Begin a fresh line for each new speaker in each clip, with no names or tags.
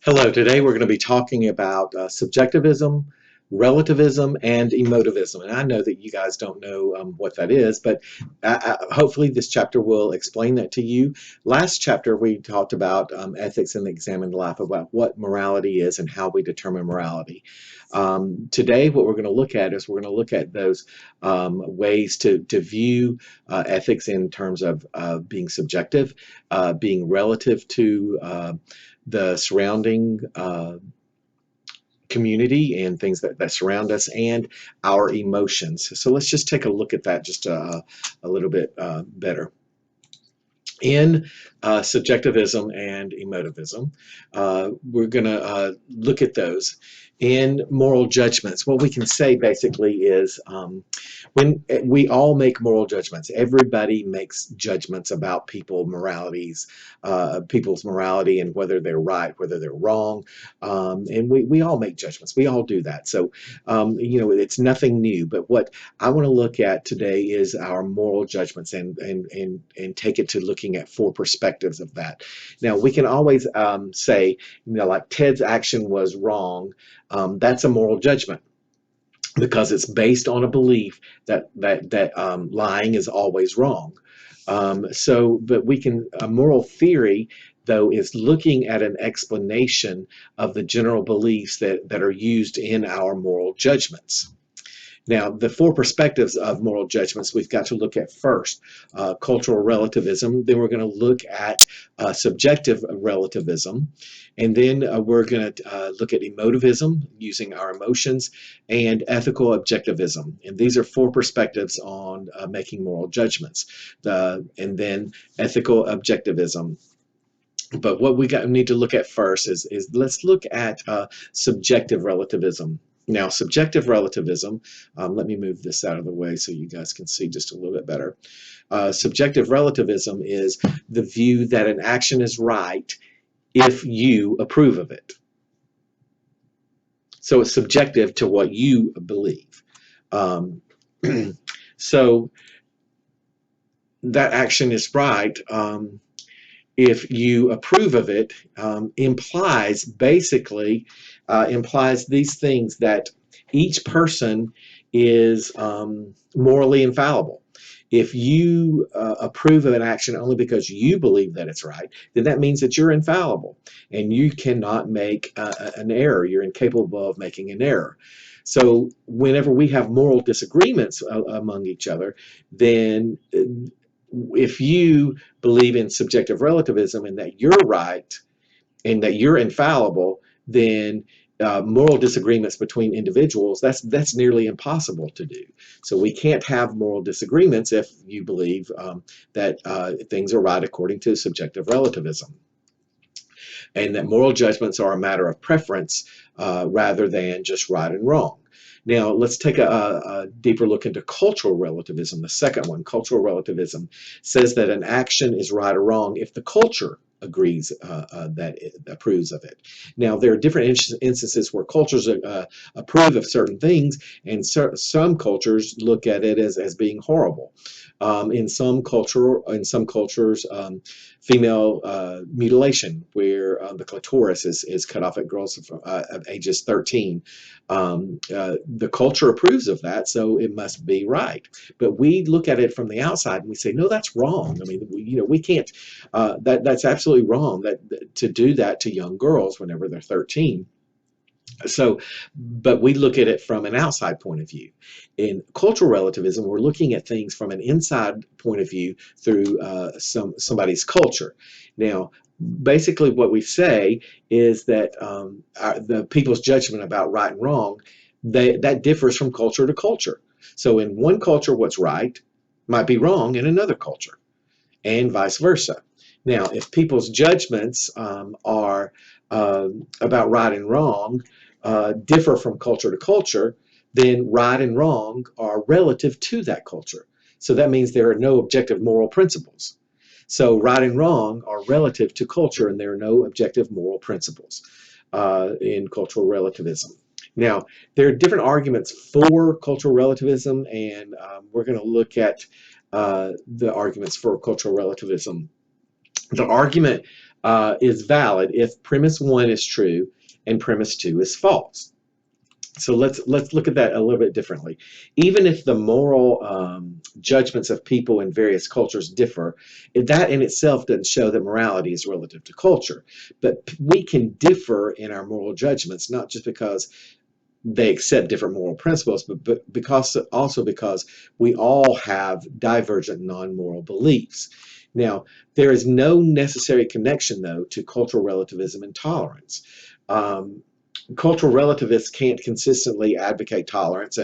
Hello, today we're going to be talking about subjectivism, relativism, and emotivism. And I know that you guys don't know what that is, but hopefully this chapter will explain that to you. Last chapter we talked about ethics in the examined life, about what morality is and how we determine morality. Today what we're going to look at is we're going to look at those ways to view ethics in terms of being subjective, being relative to the surrounding community and things that surround us, and our emotions. So let's just take a look at that just a little bit better. In subjectivism and emotivism, we're going to look at those. In moral judgments, what we can say basically is when we all make moral judgments, everybody makes judgments about people's morality and whether they're right, whether they're wrong, and we all make judgments. We all do that. So, it's nothing new. But what I want to look at today is our moral judgments and take it to looking at four perspectives of that. Now, we can always say, like Ted's action was wrong. That's a moral judgment because it's based on a belief that lying is always wrong. But we can a moral theory though is looking at an explanation of the general beliefs that are used in our moral judgments. Now, the four perspectives of moral judgments we've got to look at first: cultural relativism, then we're going to look at subjective relativism, and then we're going to look at emotivism, using our emotions, and ethical objectivism. And these are four perspectives on making moral judgments. And then ethical objectivism. But what we need to look at first is let's look at subjective relativism. Now, subjective relativism, let me move this out of the way so you guys can see just a little bit better. Subjective relativism is the view that an action is right if you approve of it. So it's subjective to what you believe. So that action is right. If you approve of it, implies these things: that each person is morally infallible. If you approve of an action only because you believe that it's right, then that means that you're infallible and you cannot make an error. You're incapable of making an error. So whenever we have moral disagreements among each other, then if you believe in subjective relativism and that you're right and that you're infallible, then moral disagreements between individuals, that's nearly impossible to do. So we can't have moral disagreements if you believe that things are right according to subjective relativism, and that moral judgments are a matter of preference rather than just right and wrong. Now, let's take a deeper look into cultural relativism. The second one, cultural relativism, says that an action is right or wrong if the culture agrees that it approves of it. Now, there are different instances where cultures approve of certain things, and some cultures look at it as being horrible. In some cultures, female mutilation, where the clitoris is cut off at girls of ages 13. The culture approves of that, so it must be right. But we look at it from the outside and we say, no, that's wrong. I mean, we can't. That's absolutely wrong. To do that to young girls whenever they're 13. So, but we look at it from an outside point of view. In cultural relativism, we're looking at things from an inside point of view through somebody's culture. Now, basically what we say is that the people's judgment about right and wrong, that differs from culture to culture. So in one culture, what's right might be wrong in another culture, and vice versa. Now, if people's judgments are about right and wrong differ from culture to culture, then right and wrong are relative to that culture. So that means there are no objective moral principles. So right and wrong are relative to culture, and there are no objective moral principles in cultural relativism. Now, there are different arguments for cultural relativism, and we're going to look at the arguments for cultural relativism. The argument is valid if premise one is true and premise two is false. So let's look at that a little bit differently. Even if the moral judgments of people in various cultures differ, that in itself doesn't show that morality is relative to culture. But we can differ in our moral judgments, not just because they accept different moral principles, but because we all have divergent non-moral beliefs. Now, there is no necessary connection, though, to cultural relativism and tolerance. Um, Cultural relativists can't consistently advocate tolerance,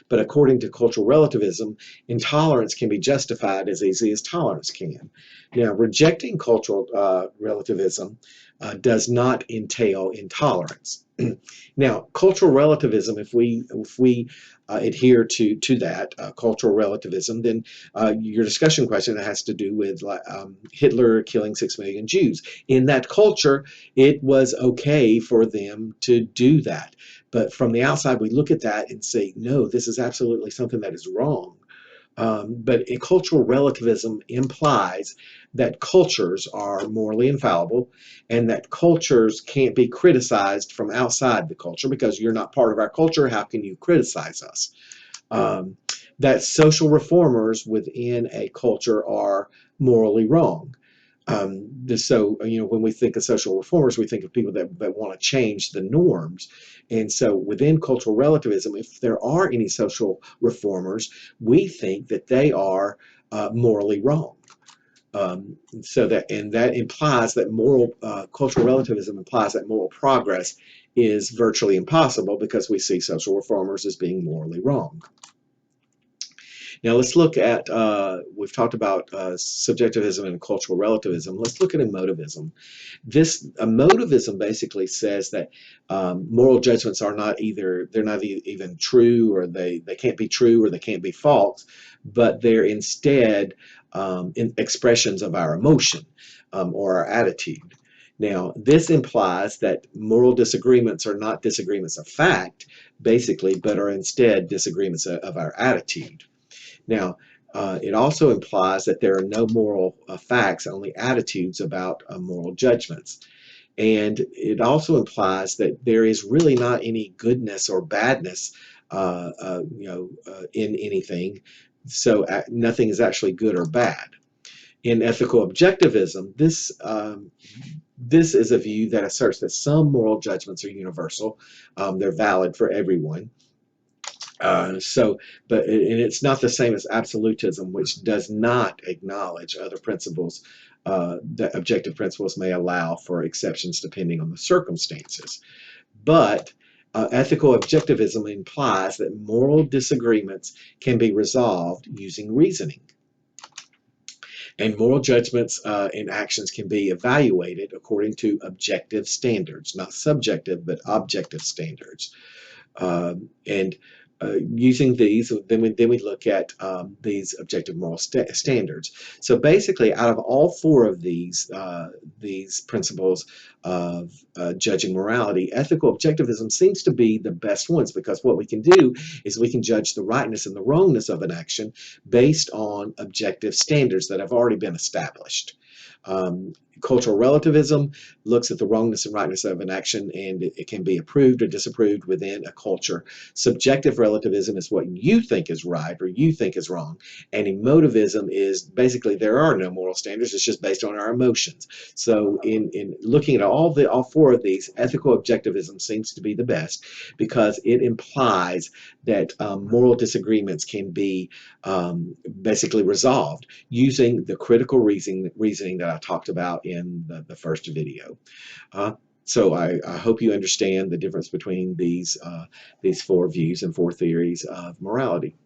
but according to cultural relativism, intolerance can be justified as easily as tolerance can. Now, rejecting cultural relativism does not entail intolerance. Now, cultural relativism, if we adhere to that cultural relativism, then your discussion question has to do with Hitler killing 6 million Jews. In that culture, it was okay for them to do that. But from the outside, we look at that and say, no, this is absolutely something that is wrong. But cultural relativism implies that cultures are morally infallible and that cultures can't be criticized from outside the culture because you're not part of our culture. How can you criticize us? Um, that social reformers within a culture are morally wrong. So, when we think of social reformers, we think of people that want to change the norms. And so, within cultural relativism, if there are any social reformers, we think that they are morally wrong. That implies that moral cultural relativism implies that moral progress is virtually impossible because we see social reformers as being morally wrong. Now let's look at, we've talked about subjectivism and cultural relativism. Let's look at emotivism. This emotivism basically says that moral judgments are not either, they're not even true, or they can't be true, or they can't be false, but they're instead expressions of our emotion or our attitude. Now, this implies that moral disagreements are not disagreements of fact, basically, but are instead disagreements of our attitude. Now, it also implies that there are no moral facts, only attitudes about moral judgments. And it also implies that there is really not any goodness or badness, in anything. So nothing is actually good or bad. In ethical objectivism, this is a view that asserts that some moral judgments are universal. They're valid for everyone. And it's not the same as absolutism, which does not acknowledge other principles, that objective principles may allow for exceptions depending on the circumstances. But ethical objectivism implies that moral disagreements can be resolved using reasoning. And moral judgments and actions can be evaluated according to objective standards, not subjective, but objective standards. And using these, then we look at these objective moral standards. So basically, out of all four of these principles of judging morality, ethical objectivism seems to be the best ones, because what we can do is we can judge the rightness and the wrongness of an action based on objective standards that have already been established. Um, Cultural relativism looks at the wrongness and rightness of an action, and it can be approved or disapproved within a culture. Subjective relativism is what you think is right or you think is wrong. And emotivism is basically there are no moral standards, it's just based on our emotions. So in looking at all four of these, ethical objectivism seems to be the best because it implies that moral disagreements can be basically resolved using the critical reasoning that I talked about in the first video. So I hope you understand the difference between these four views and four theories of morality.